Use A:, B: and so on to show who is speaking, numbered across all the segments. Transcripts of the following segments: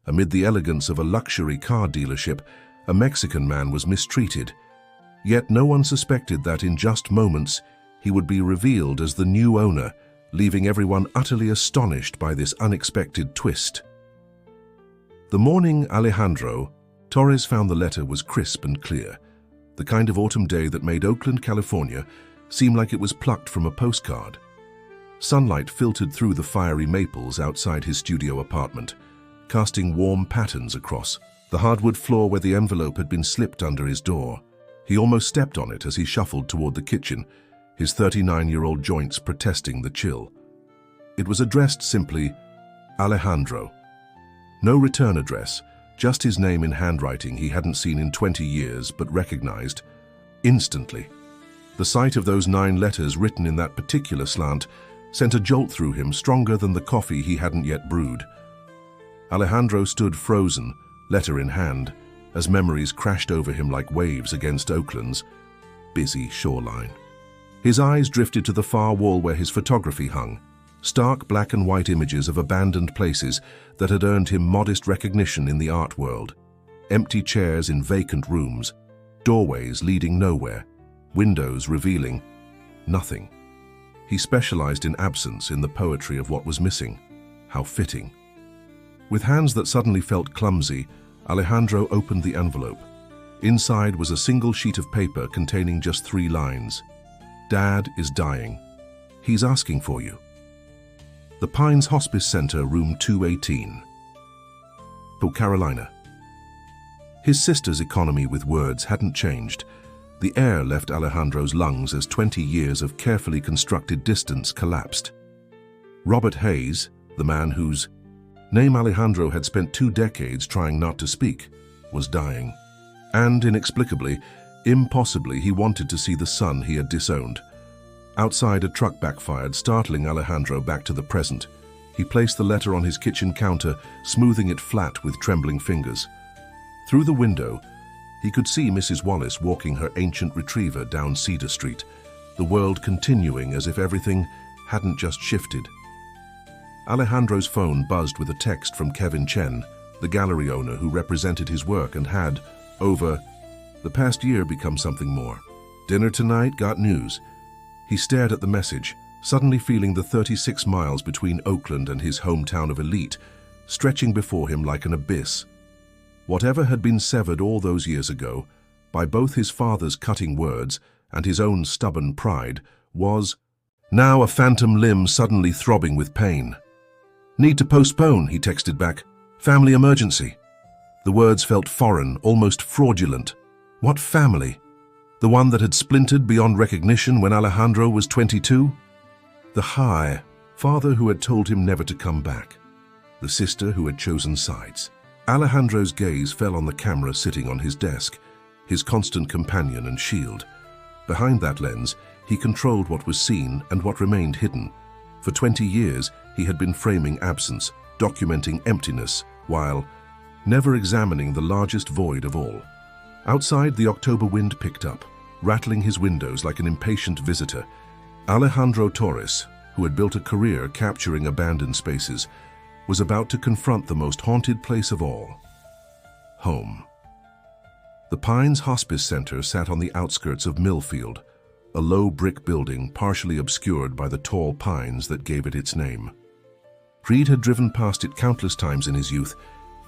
A: Amid the elegance of a luxury car dealership, a Mexican man was mistreated. Yet no one suspected that in just moments he would be revealed as the new owner, leaving everyone utterly astonished by this unexpected twist. The morning Alejandro Torres found the letter was crisp and clear, the kind of autumn day that made Oakland, California, seem like it was plucked from a postcard. Sunlight filtered through the fiery maples outside his studio apartment, casting warm patterns across the hardwood floor where the envelope had been slipped under his door. He almost stepped on it as he shuffled toward the kitchen, his 39-year-old joints protesting the chill. It was addressed simply, Alejandro. No return address, just his name in handwriting he hadn't seen in 20 years but recognized instantly. The sight of those 9 letters written in that particular slant sent a jolt through him stronger than the coffee he hadn't yet brewed. Alejandro stood frozen, letter in hand, as memories crashed over him like waves against Oakland's busy shoreline. His eyes drifted to the far wall where his photography hung, stark black and white images of abandoned places that had earned him modest recognition in the art world. Empty chairs in vacant rooms, doorways leading nowhere, windows revealing nothing. He specialized in absence, in the poetry of what was missing. How fitting. With hands that suddenly felt clumsy, Alejandro opened the envelope. Inside was a single sheet of paper containing just 3 lines. Dad is dying. He's asking for you. The Pines Hospice Center, room 218. For Carolina. His sister's economy with words hadn't changed. The air left Alejandro's lungs as 20 years of carefully constructed distance collapsed. Robert Hayes, the man whose name Alejandro had spent 2 decades trying not to speak, was dying. And inexplicably, impossibly, he wanted to see the son he had disowned. Outside, a truck backfired, startling Alejandro back to the present. He placed the letter on his kitchen counter, smoothing it flat with trembling fingers. Through the window, he could see Mrs. Wallace walking her ancient retriever down Cedar Street, the world continuing as if everything hadn't just shifted. Alejandro's phone buzzed with a text from Kevin Chen, the gallery owner who represented his work and had, over the past year, become something more. Dinner tonight, got news. He stared at the message, suddenly feeling the 36 miles between Oakland and his hometown of elite, stretching before him like an abyss. Whatever had been severed all those years ago, by both his father's cutting words and his own stubborn pride, was now a phantom limb suddenly throbbing with pain. Need to postpone, he texted back. Family emergency. The words felt foreign, almost fraudulent. What family? The one that had splintered beyond recognition when Alejandro was 22? The father who had told him never to come back. The sister who had chosen sides. Alejandro's gaze fell on the camera sitting on his desk, his constant companion and shield. Behind that lens, he controlled what was seen and what remained hidden. For 20 years, he had been framing absence, documenting emptiness, while never examining the largest void of all. Outside, the October wind picked up, rattling his windows like an impatient visitor. Alejandro Torres, who had built a career capturing abandoned spaces, was about to confront the most haunted place of all. Home. The Pines Hospice Center sat on the outskirts of Millfield, a low brick building partially obscured by the tall pines that gave it its name. Reed had driven past it countless times in his youth,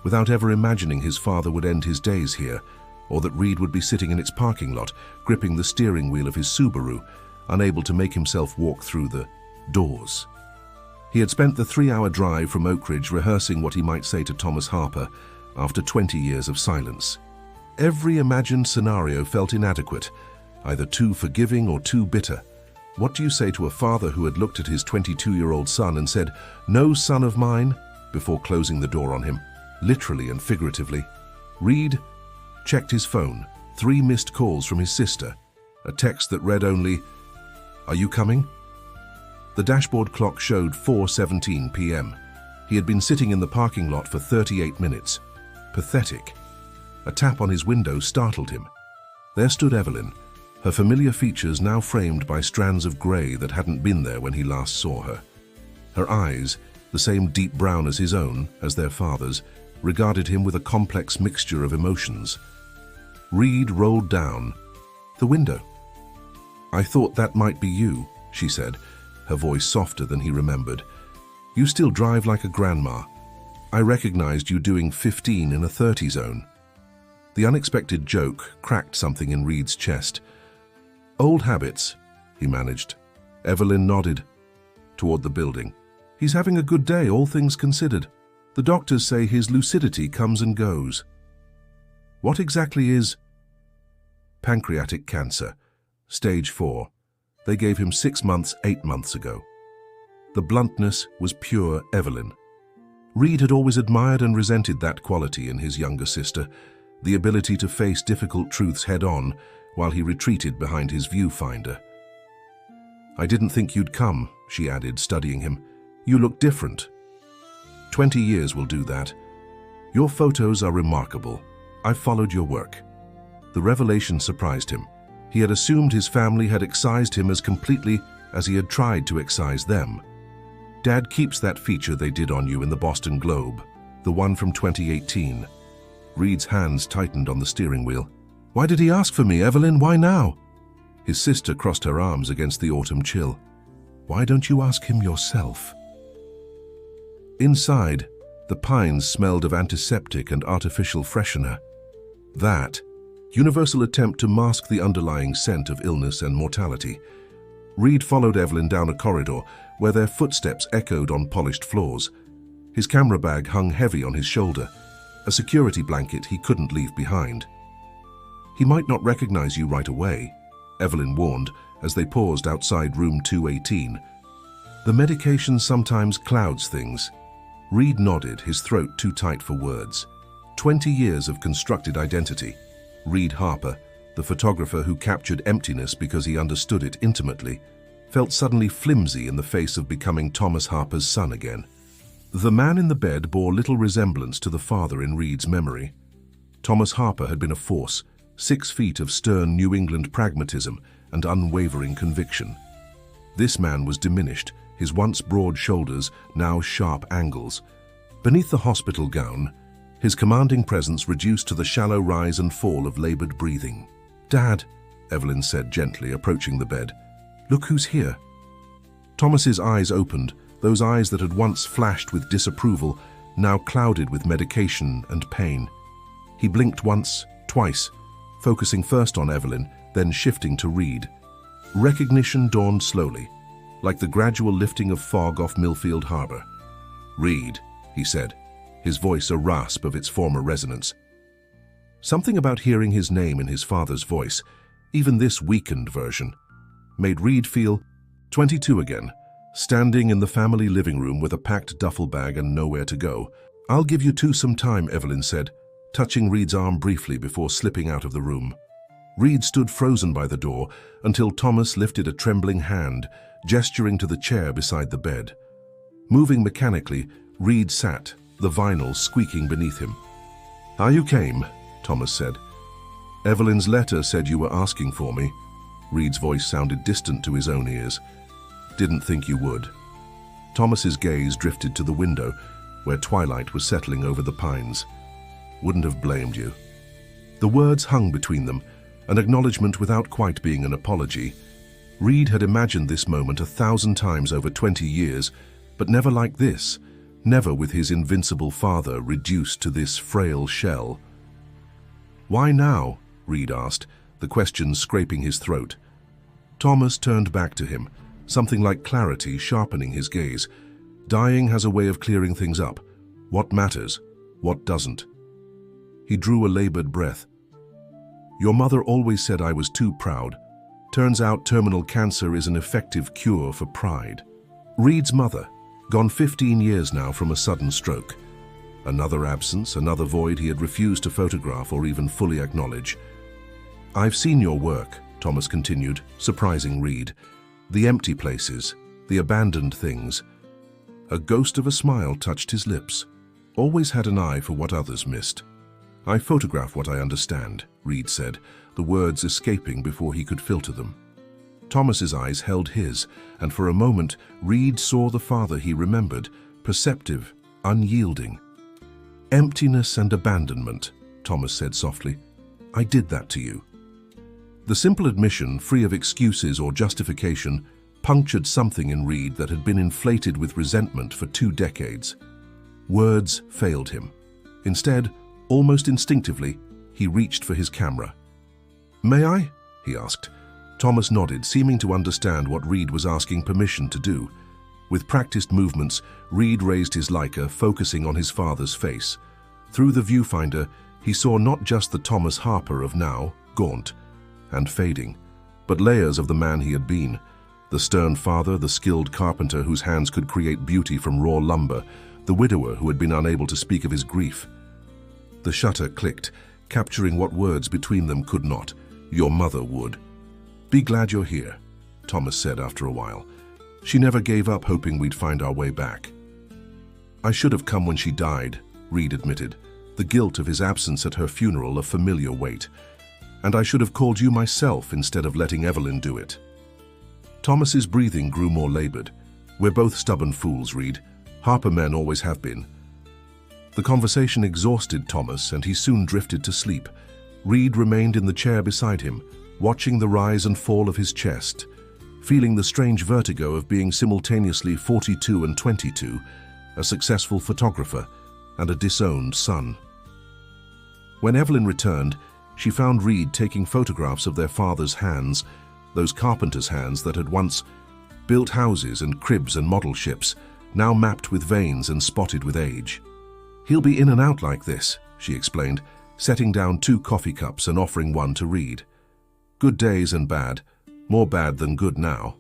A: without ever imagining his father would end his days here, or that Reed would be sitting in its parking lot, gripping the steering wheel of his Subaru, unable to make himself walk through the doors. He had spent the 3-hour drive from Oak Ridge rehearsing what he might say to Thomas Harper after 20 years of silence. Every imagined scenario felt inadequate, either too forgiving or too bitter. What do you say to a father who had looked at his 22-year-old son and said, "No son of mine," before closing the door on him, literally and figuratively? Reed checked his phone, 3 missed calls from his sister, a text that read only, "Are you coming?" The dashboard clock showed 4:17 p.m. He had been sitting in the parking lot for 38 minutes. Pathetic. A tap on his window startled him. There stood Evelyn, her familiar features now framed by strands of grey that hadn't been there when he last saw her. Her eyes, the same deep brown as his own, as their father's, regarded him with a complex mixture of emotions. Reed rolled down the window. "I thought that might be you," she said, her voice softer than he remembered. "You still drive like a grandma. I recognized you doing 15 in a 30 zone." The unexpected joke cracked something in Reed's chest. "Old habits," he managed. Evelyn nodded toward the building. "He's having a good day, all things considered. The doctors say his lucidity comes and goes." "What exactly is—" "Pancreatic cancer, stage 4. They gave him 6 months 8 months ago." The bluntness was pure Evelyn. Reed had always admired and resented that quality in his younger sister, the ability to face difficult truths head-on while he retreated behind his viewfinder. "I didn't think you'd come," she added, studying him. "You look different." 20 years will do that. Your photos are remarkable. I've followed your work." The revelation surprised him. He had assumed his family had excised him as completely as he had tried to excise them. "Dad keeps that feature they did on you in the Boston Globe, the one from 2018. Reed's hands tightened on the steering wheel. "Why did he ask for me, Evelyn? Why now?" His sister crossed her arms against the autumn chill. "Why don't you ask him yourself?" Inside, the pines smelled of antiseptic and artificial freshener. That universal attempt to mask the underlying scent of illness and mortality. Reed followed Evelyn down a corridor where their footsteps echoed on polished floors. His camera bag hung heavy on his shoulder, a security blanket he couldn't leave behind. "He might not recognize you right away," Evelyn warned as they paused outside room 218. "The medication sometimes clouds things." Reed nodded, his throat too tight for words. 20 years of constructed identity. Reed Harper, the photographer who captured emptiness because he understood it intimately, felt suddenly flimsy in the face of becoming Thomas Harper's son again. The man in the bed bore little resemblance to the father in Reed's memory. Thomas Harper had been a force, 6 feet of stern New England pragmatism and unwavering conviction. This man was diminished, his once broad shoulders now sharp angles. Beneath the hospital gown, his commanding presence reduced to the shallow rise and fall of labored breathing. "Dad," Evelyn said gently, approaching the bed. "Look who's here." Thomas's eyes opened, those eyes that had once flashed with disapproval, now clouded with medication and pain. He blinked once, twice, focusing first on Evelyn, then shifting to Reed. Recognition dawned slowly, like the gradual lifting of fog off Millfield Harbor. "Reed," he said, his voice a rasp of its former resonance. Something about hearing his name in his father's voice, even this weakened version, made Reed feel 22 again, standing in the family living room with a packed duffel bag and nowhere to go. "I'll give you two some time," Evelyn said, touching Reed's arm briefly before slipping out of the room. Reed stood frozen by the door until Thomas lifted a trembling hand, gesturing to the chair beside the bed. Moving mechanically, Reed sat, the vinyl squeaking beneath him. "Ah, you came," Thomas said. "Evelyn's letter said you were asking for me." Reed's voice sounded distant to his own ears. "Didn't think you would." Thomas's gaze drifted to the window, where twilight was settling over the pines. "Wouldn't have blamed you." The words hung between them, an acknowledgement without quite being an apology. Reed had imagined this moment 1,000 times over 20 years, but never like this, never with his invincible father reduced to this frail shell. "Why now?" Reed asked, the question scraping his throat. Thomas turned back to him, something like clarity sharpening his gaze. Dying has a way of clearing things up. What matters? What doesn't? He drew a labored breath. "Your mother always said I was too proud. Turns out terminal cancer is an effective cure for pride." Reed's mother, gone 15 years now from a sudden stroke. Another absence, another void he had refused to photograph or even fully acknowledge. "I've seen your work," Thomas continued, surprising Reed. "The empty places, the abandoned things." A ghost of a smile touched his lips. "Always had an eye for what others missed." "I photograph what I understand," Reed said, the words escaping before he could filter them. Thomas's eyes held his, and for a moment Reed saw the father he remembered, perceptive, unyielding. Emptiness and abandonment, Thomas said softly. I did that to you. The simple admission, free of excuses or justification, punctured something in Reed that had been inflated with resentment for 2 decades. Words failed him. Instead, almost instinctively, he reached for his camera. May I? He asked. Thomas nodded, seeming to understand what Reed was asking permission to do. With practiced movements, Reed raised his Leica, focusing on his father's face. Through the viewfinder, he saw not just the Thomas Harper of now, gaunt and fading, but layers of the man he had been. The stern father, the skilled carpenter whose hands could create beauty from raw lumber, the widower who had been unable to speak of his grief. The shutter clicked, capturing what words between them could not. Your mother would. Be glad you're here, Thomas said after a while. She never gave up hoping we'd find our way back. I should have come when she died, Reed admitted, the guilt of his absence at her funeral a familiar weight. And I should have called you myself instead of letting Evelyn do it. Thomas's breathing grew more labored. We're both stubborn fools, Reed. Harper men always have been. The conversation exhausted Thomas, and he soon drifted to sleep. Reed remained in the chair beside him, watching the rise and fall of his chest, feeling the strange vertigo of being simultaneously 42 and 22, a successful photographer, and a disowned son. When Evelyn returned, she found Reed taking photographs of their father's hands, those carpenter's hands that had once built houses and cribs and model ships, now mapped with veins and spotted with age. He'll be in and out like this, she explained, setting down 2 coffee cups and offering one to Reed. Good days and bad, more bad than good now.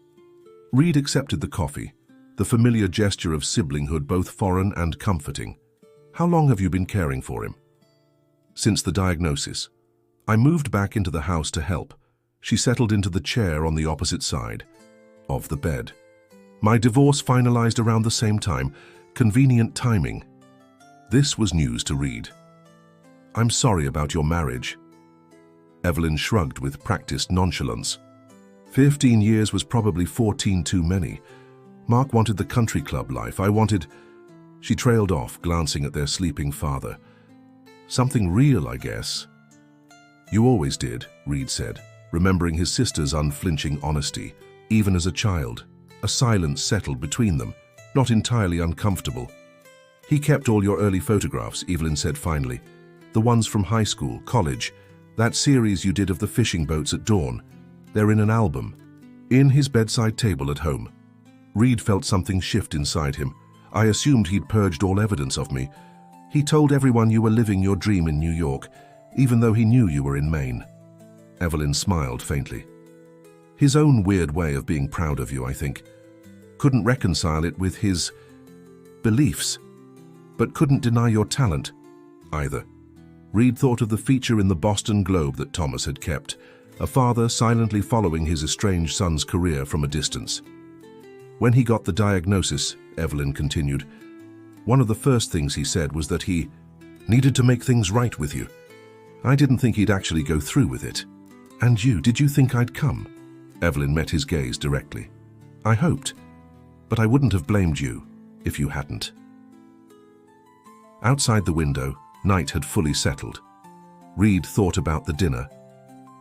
A: Reed accepted the coffee, the familiar gesture of siblinghood both foreign and comforting. How long have you been caring for him? Since the diagnosis. I moved back into the house to help. She settled into the chair on the opposite side of the bed. My divorce finalized around the same time. Convenient timing. This was news to Reed. I'm sorry about your marriage. Evelyn shrugged with practiced nonchalance. 15 years was probably 14 too many. Mark wanted the country club life. I wanted... She trailed off, glancing at their sleeping father. Something real, I guess. You always did, Reed said, remembering his sister's unflinching honesty, even as a child. A silence settled between them, not entirely uncomfortable. He kept all your early photographs, Evelyn said finally. The ones from high school, college, that series you did of the fishing boats at dawn. They're in an album. In his bedside table at home. Reed felt something shift inside him. I assumed he'd purged all evidence of me. He told everyone you were living your dream in New York, even though he knew you were in Maine. Evelyn smiled faintly. His own weird way of being proud of you, I think. Couldn't reconcile it with his beliefs, but couldn't deny your talent either. Reed thought of the feature in the Boston Globe that Thomas had kept, a father silently following his estranged son's career from a distance. When he got the diagnosis, Evelyn continued, one of the first things he said was that he needed to make things right with you. I didn't think he'd actually go through with it. And you, did you think I'd come? Evelyn met his gaze directly. I hoped, but I wouldn't have blamed you if you hadn't. Outside the window, night had fully settled. Reed thought about the dinner.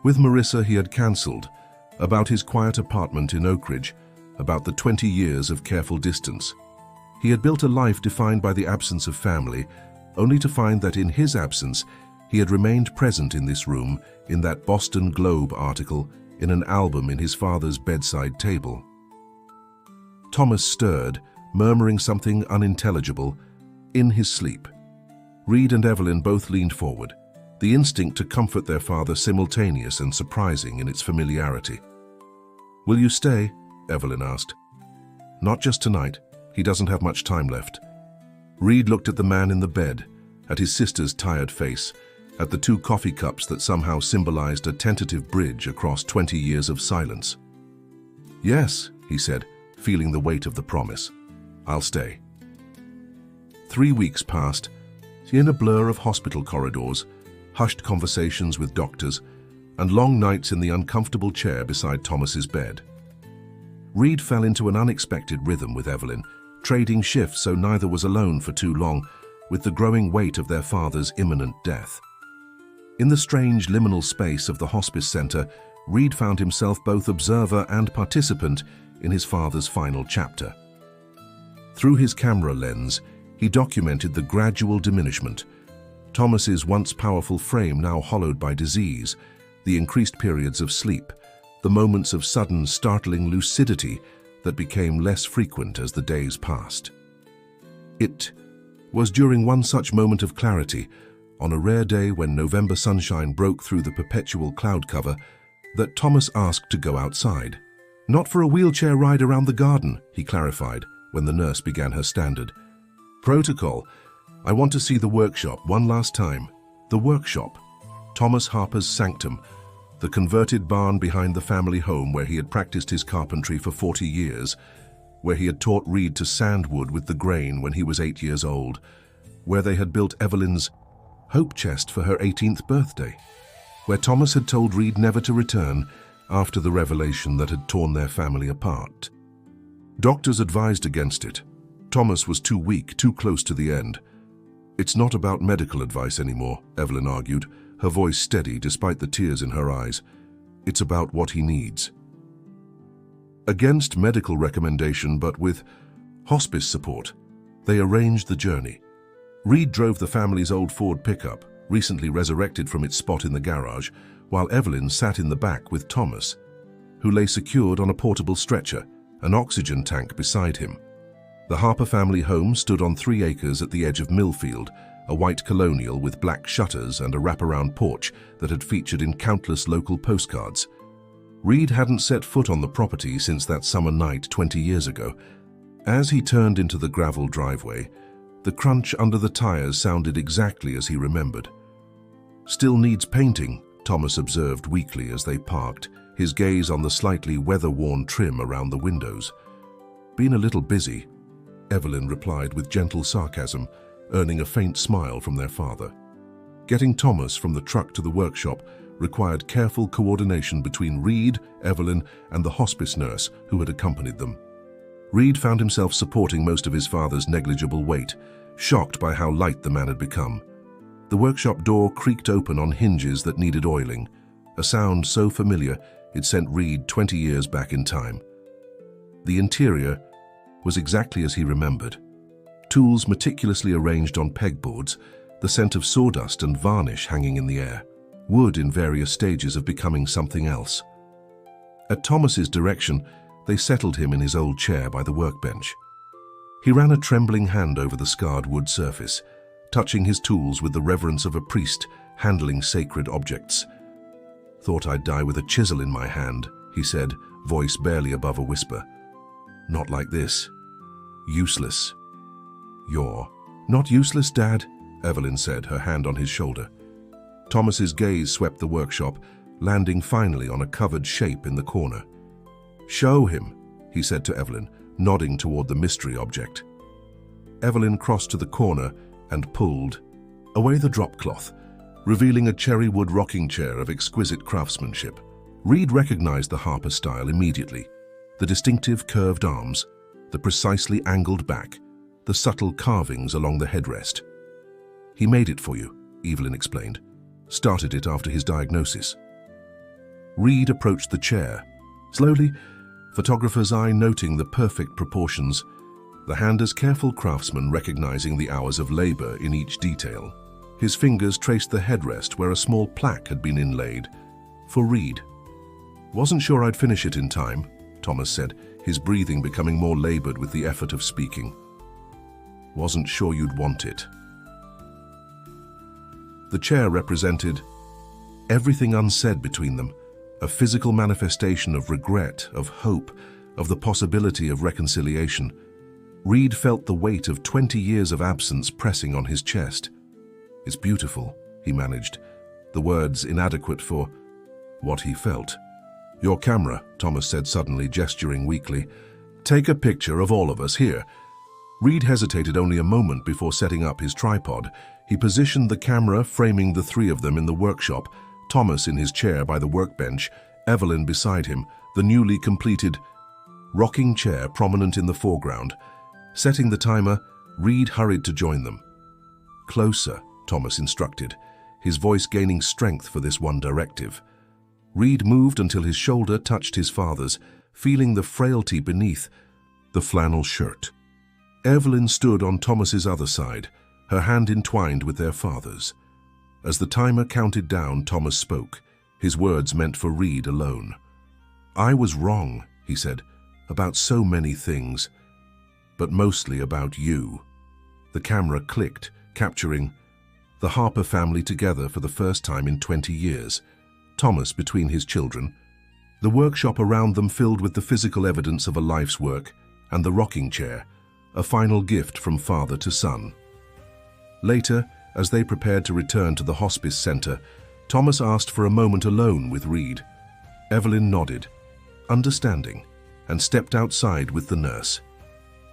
A: With Marissa he had cancelled, about his quiet apartment in Oak Ridge, about the 20 years of careful distance. He had built a life defined by the absence of family, only to find that in his absence, he had remained present in this room, in that Boston Globe article, in an album in his father's bedside table. Thomas stirred, murmuring something unintelligible, in his sleep. Reed and Evelyn both leaned forward, the instinct to comfort their father simultaneous and surprising in its familiarity. Will you stay? Evelyn asked. Not just tonight. He doesn't have much time left. Reed looked at the man in the bed, at his sister's tired face, at the 2 coffee cups that somehow symbolized a tentative bridge across 20 years of silence. Yes, he said, feeling the weight of the promise. I'll stay. 3 weeks passed, in a blur of hospital corridors, hushed conversations with doctors, and long nights in the uncomfortable chair beside Thomas's bed. Reed fell into an unexpected rhythm with Evelyn, trading shifts so neither was alone for too long, with the growing weight of their father's imminent death. In the strange liminal space of the hospice center, Reed found himself both observer and participant in his father's final chapter. Through his camera lens, he documented the gradual diminishment, Thomas's once powerful frame now hollowed by disease, the increased periods of sleep, the moments of sudden, startling lucidity that became less frequent as the days passed. It was during one such moment of clarity, on a rare day when November sunshine broke through the perpetual cloud cover, that Thomas asked to go outside. "Not for a wheelchair ride around the garden," he clarified when the nurse began her standard. "Protocol. I want to see the workshop one last time." The workshop, Thomas Harper's sanctum, the converted barn behind the family home where he had practiced his carpentry for 40 years, where he had taught Reed to sand wood with the grain when he was 8 years old, where they had built Evelyn's hope chest for her 18th birthday, where Thomas had told Reed never to return after the revelation that had torn their family apart. Doctors advised against it. Thomas was too weak, too close to the end. "It's not about medical advice anymore," Evelyn argued, her voice steady despite the tears in her eyes. "It's about what he needs." Against medical recommendation, but with hospice support, they arranged the journey. Reed drove the family's old Ford pickup, recently resurrected from its spot in the garage, while Evelyn sat in the back with Thomas, who lay secured on a portable stretcher, an oxygen tank beside him. The Harper family home stood on 3 acres at the edge of Millfield, a white colonial with black shutters and a wraparound porch that had featured in countless local postcards. Reed hadn't set foot on the property since that summer night 20 years ago. As he turned into the gravel driveway, the crunch under the tires sounded exactly as he remembered. "Still needs painting," Thomas observed weakly as they parked, his gaze on the slightly weather-worn trim around the windows. "Been a little busy," Evelyn replied with gentle sarcasm, earning a faint smile from their father. Getting Thomas from the truck to the workshop required careful coordination between Reed, Evelyn, and the hospice nurse who had accompanied them. Reed found himself supporting most of his father's negligible weight, shocked by how light the man had become. The workshop door creaked open on hinges that needed oiling, a sound so familiar it sent Reed 20 years back in time. The interior was exactly as he remembered. Tools meticulously arranged on pegboards, the scent of sawdust and varnish hanging in the air, wood in various stages of becoming something else. At Thomas's direction, they settled him in his old chair by the workbench. He ran a trembling hand over the scarred wood surface, touching his tools with the reverence of a priest handling sacred objects. "Thought I'd die with a chisel in my hand," he said, voice barely above a whisper. "Not like this. Useless." "You're not useless, Dad," Evelyn said, her hand on his shoulder. Thomas's gaze swept the workshop, landing finally on a covered shape in the corner. "Show him," he said to Evelyn, nodding toward the mystery object. Evelyn crossed to the corner and pulled away the drop cloth, revealing a cherry wood rocking chair of exquisite craftsmanship. Reed recognized the Harper style immediately. The distinctive curved arms, the precisely angled back, the subtle carvings along the headrest. "He made it for you," Evelyn explained. "Started it after his diagnosis." Reed approached the chair. Slowly, photographer's eye noting the perfect proportions, the hand as careful craftsman recognizing the hours of labor in each detail. His fingers traced the headrest where a small plaque had been inlaid. For Reed. "Wasn't sure I'd finish it in time," Thomas said, his breathing becoming more labored with the effort of speaking. "Wasn't sure you'd want it." The chair represented everything unsaid between them, a physical manifestation of regret, of hope, of the possibility of reconciliation. Reed felt the weight of 20 years of absence pressing on his chest. "It's beautiful," he managed, the words inadequate for what he felt. "Your camera," Thomas said suddenly, gesturing weakly. "Take a picture of all of us here." Reed hesitated only a moment before setting up his tripod. He positioned the camera, framing the 3 of them in the workshop, Thomas in his chair by the workbench, Evelyn beside him, the newly completed rocking chair prominent in the foreground. Setting the timer, Reed hurried to join them. Closer, Thomas instructed, his voice gaining strength for this one directive. Reed moved until his shoulder touched his father's, feeling the frailty beneath the flannel shirt. Evelyn stood on Thomas's other side, her hand entwined with their father's. As the timer counted down, Thomas spoke, his words meant for Reed alone. "I was wrong," he said, "about so many things, but mostly about you." The camera clicked, capturing the Harper family together for the first time in 20 years, Thomas between his children, the workshop around them filled with the physical evidence of a life's work, and the rocking chair, a final gift from father to son. Later, as they prepared to return to the hospice center, Thomas asked for a moment alone with Reed. Evelyn nodded, understanding, and stepped outside with the nurse.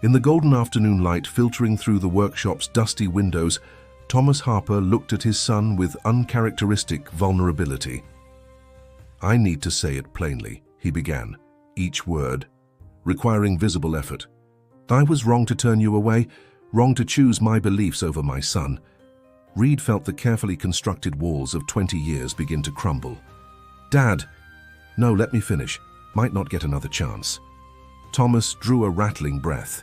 A: In the golden afternoon light filtering through the workshop's dusty windows, Thomas Harper looked at his son with uncharacteristic vulnerability. "I need to say it plainly," he began, each word requiring visible effort. "I was wrong to turn you away, wrong to choose my beliefs over my son." Reed felt the carefully constructed walls of 20 years begin to crumble. "Dad!" "No, let me finish. Might not get another chance." Thomas drew a rattling breath.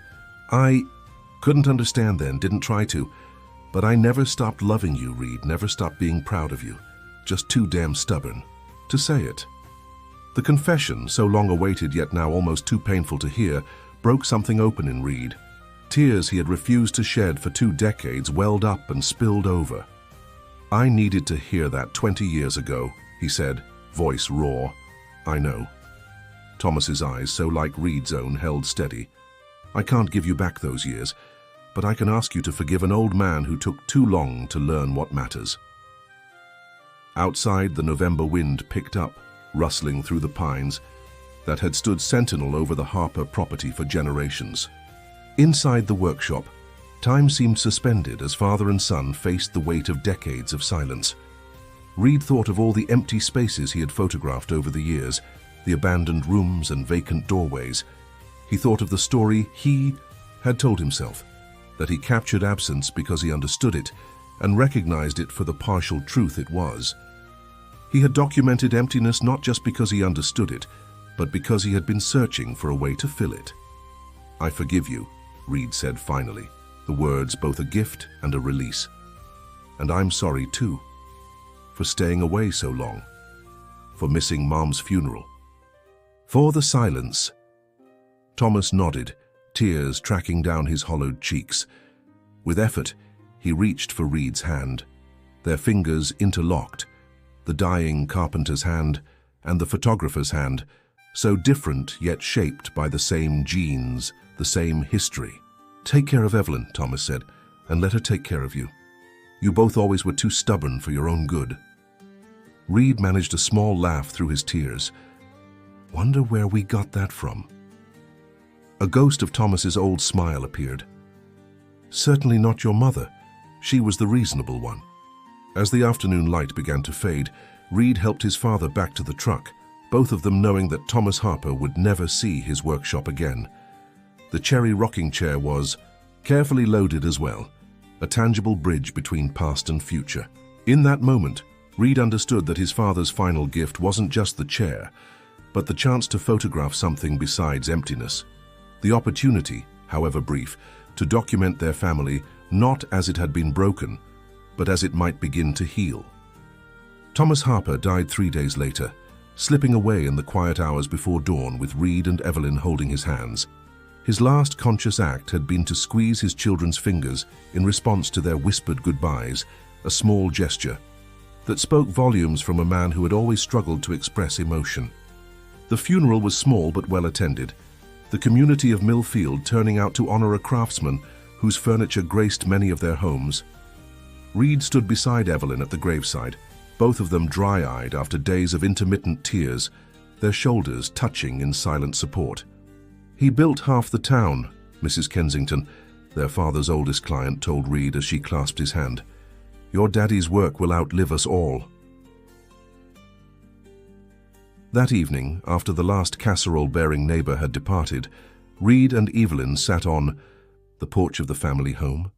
A: "I couldn't understand then, didn't try to. But I never stopped loving you, Reed, never stopped being proud of you. Just too damn stubborn to say it." The confession, so long awaited yet now almost too painful to hear, broke something open in Reed. Tears he had refused to shed for 2 decades welled up and spilled over. "I needed to hear that 20 years ago," he said, voice raw. "I know." Thomas's eyes, so like Reed's own, held steady. "I can't give you back those years, but I can ask you to forgive an old man who took too long to learn what matters." Outside, the November wind picked up, rustling through the pines that had stood sentinel over the Harper property for generations. Inside the workshop, time seemed suspended as father and son faced the weight of decades of silence. Reed thought of all the empty spaces he had photographed over the years, the abandoned rooms and vacant doorways. He thought of the story he had told himself, that he captured absence because he understood it and recognized it for the partial truth it was. He had documented emptiness not just because he understood it, but because he had been searching for a way to fill it. "I forgive you," Reed said finally, the words both a gift and a release. "And I'm sorry too, for staying away so long, for missing Mom's funeral, for the silence." Thomas nodded, tears tracking down his hollowed cheeks. With effort, he reached for Reed's hand. Their fingers interlocked, the dying carpenter's hand and the photographer's hand, so different yet shaped by the same genes, the same history. "Take care of Evelyn," Thomas said, "and let her take care of you. You both always were too stubborn for your own good." Reed managed a small laugh through his tears. "Wonder where we got that from?" A ghost of Thomas's old smile appeared. "Certainly not your mother. She was the reasonable one." As the afternoon light began to fade, Reed helped his father back to the truck, both of them knowing that Thomas Harper would never see his workshop again. The cherry rocking chair was carefully loaded as well, a tangible bridge between past and future. In that moment, Reed understood that his father's final gift wasn't just the chair, but the chance to photograph something besides emptiness. The opportunity, however brief, to document their family not as it had been broken, but as it might begin to heal. Thomas Harper died 3 days later, slipping away in the quiet hours before dawn with Reed and Evelyn holding his hands. His last conscious act had been to squeeze his children's fingers in response to their whispered goodbyes, a small gesture that spoke volumes from a man who had always struggled to express emotion. The funeral was small but well attended, the community of Millfield turning out to honor a craftsman whose furniture graced many of their homes. Reed stood beside Evelyn at the graveside, both of them dry-eyed after days of intermittent tears, their shoulders touching in silent support. "He built half the town," Mrs. Kensington, their father's oldest client, told Reed as she clasped his hand. "Your daddy's work will outlive us all." That evening, after the last casserole-bearing neighbor had departed, Reed and Evelyn sat on the porch of the family home,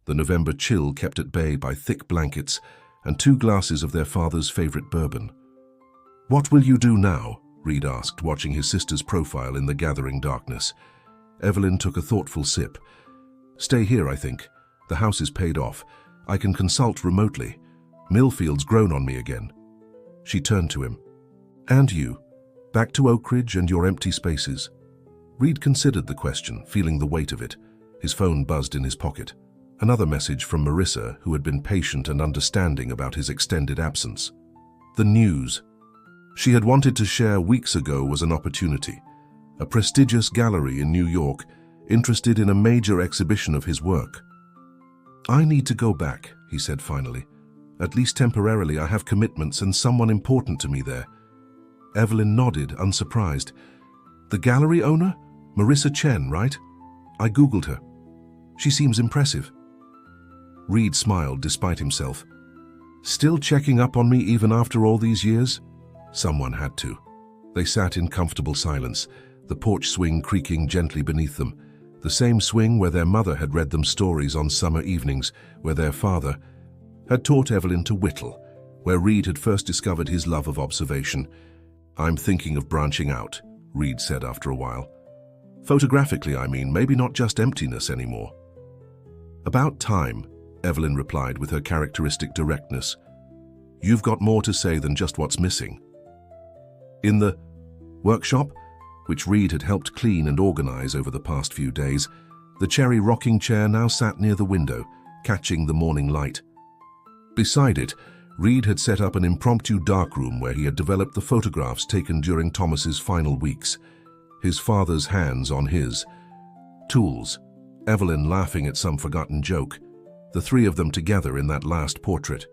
A: the November chill kept at bay by thick blankets and 2 glasses of their father's favorite bourbon. "What will you do now?" Reed asked, watching his sister's profile in the gathering darkness. Evelyn took a thoughtful sip. "Stay here, I think. The house is paid off. I can consult remotely. Millfield's grown on me again." She turned to him. "And you? Back to Oak Ridge and your empty spaces?" Reed considered the question, feeling the weight of it. His phone buzzed in his pocket. Another message from Marissa, who had been patient and understanding about his extended absence. The news she had wanted to share weeks ago was an opportunity. A prestigious gallery in New York, interested in a major exhibition of his work. "I need to go back," he said finally. "At least temporarily. I have commitments and someone important to me there." Evelyn nodded, unsurprised. "The gallery owner? Marissa Chen, right? I Googled her. She seems impressive." Reed smiled despite himself. "Still checking up on me even after all these years?" Someone had to. They sat in comfortable silence, the porch swing creaking gently beneath them, the same swing where their mother had read them stories on summer evenings, where their father had taught Evelyn to whittle, where Reed had first discovered his love of observation. "I'm thinking of branching out," Reed said after a while. "Photographically, I mean, maybe not just emptiness anymore." "About time," Evelyn replied with her characteristic directness. "You've got more to say than just what's missing." In the workshop, which Reed had helped clean and organize over the past few days, the cherry rocking chair now sat near the window, catching the morning light. Beside it, Reed had set up an impromptu darkroom where he had developed the photographs taken during Thomas's final weeks, his father's hands on his tools, Evelyn laughing at some forgotten joke, the 3 of them together in that last portrait.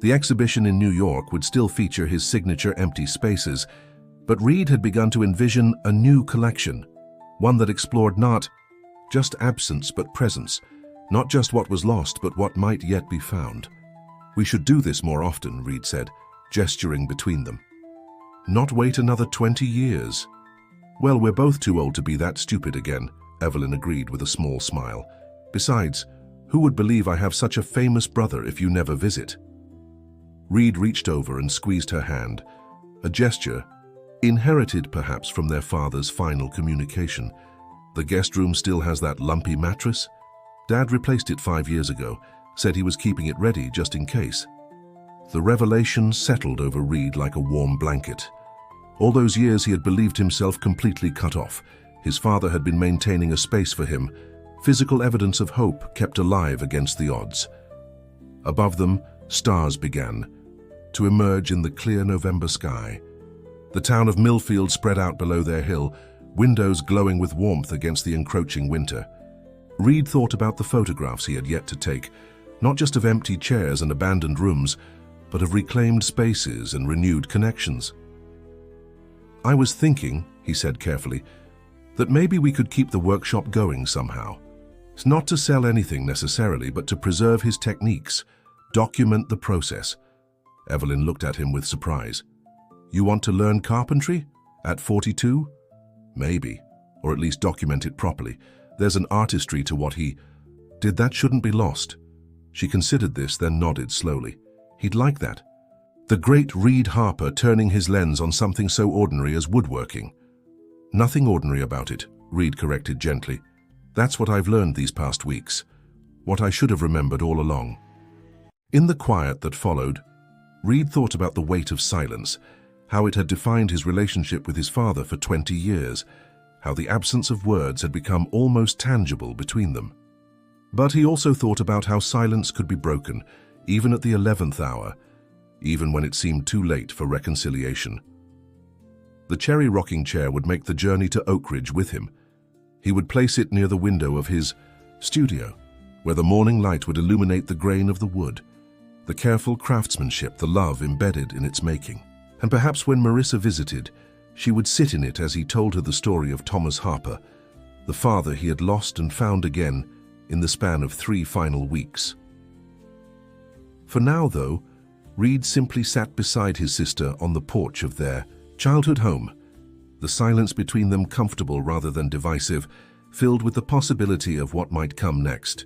A: The exhibition in New York would still feature his signature empty spaces, but Reed had begun to envision a new collection, one that explored not just absence but presence, not just what was lost but what might yet be found. "We should do this more often," Reed said, gesturing between them. "Not wait another 20 years. "Well, we're both too old to be that stupid again," Evelyn agreed with a small smile. "Besides, who would believe I have such a famous brother if you never visit?" Reed reached over and squeezed her hand, a gesture inherited perhaps from their father's final communication. "The guest room still has that lumpy mattress? Dad replaced it 5 years ago, said he was keeping it ready just in case." The revelation settled over Reed like a warm blanket. All those years he had believed himself completely cut off. His father had been maintaining a space for him, physical evidence of hope kept alive against the odds. Above them, stars began to emerge in the clear November sky. The town of Millfield spread out below their hill, windows glowing with warmth against the encroaching winter. Reed thought about the photographs he had yet to take, not just of empty chairs and abandoned rooms, but of reclaimed spaces and renewed connections. "I was thinking," he said carefully, "that maybe we could keep the workshop going somehow. It's not to sell anything necessarily, but to preserve his techniques, document the process." Evelyn looked at him with surprise. "You want to learn carpentry? At 42? Maybe, or at least document it properly. There's an artistry to what he did that shouldn't be lost." She considered this, then nodded slowly. He'd like that. The great Reed Harper turning his lens on something so ordinary as woodworking. "Nothing ordinary about it," Reed corrected gently. "That's what I've learned these past weeks. What I should have remembered all along." In the quiet that followed, Reed thought about the weight of silence, how it had defined his relationship with his father for 20 years, how the absence of words had become almost tangible between them. But he also thought about how silence could be broken, even at the 11th hour, even when it seemed too late for reconciliation. The cherry rocking chair would make the journey to Oak Ridge with him. He would place it near the window of his studio, where the morning light would illuminate the grain of the wood, the careful craftsmanship, the love embedded in its making. And perhaps when Marissa visited, she would sit in it as he told her the story of Thomas Harper, the father he had lost and found again in the span of 3 final weeks. For now, though, Reed simply sat beside his sister on the porch of their childhood home, the silence between them comfortable rather than divisive, filled with the possibility of what might come next.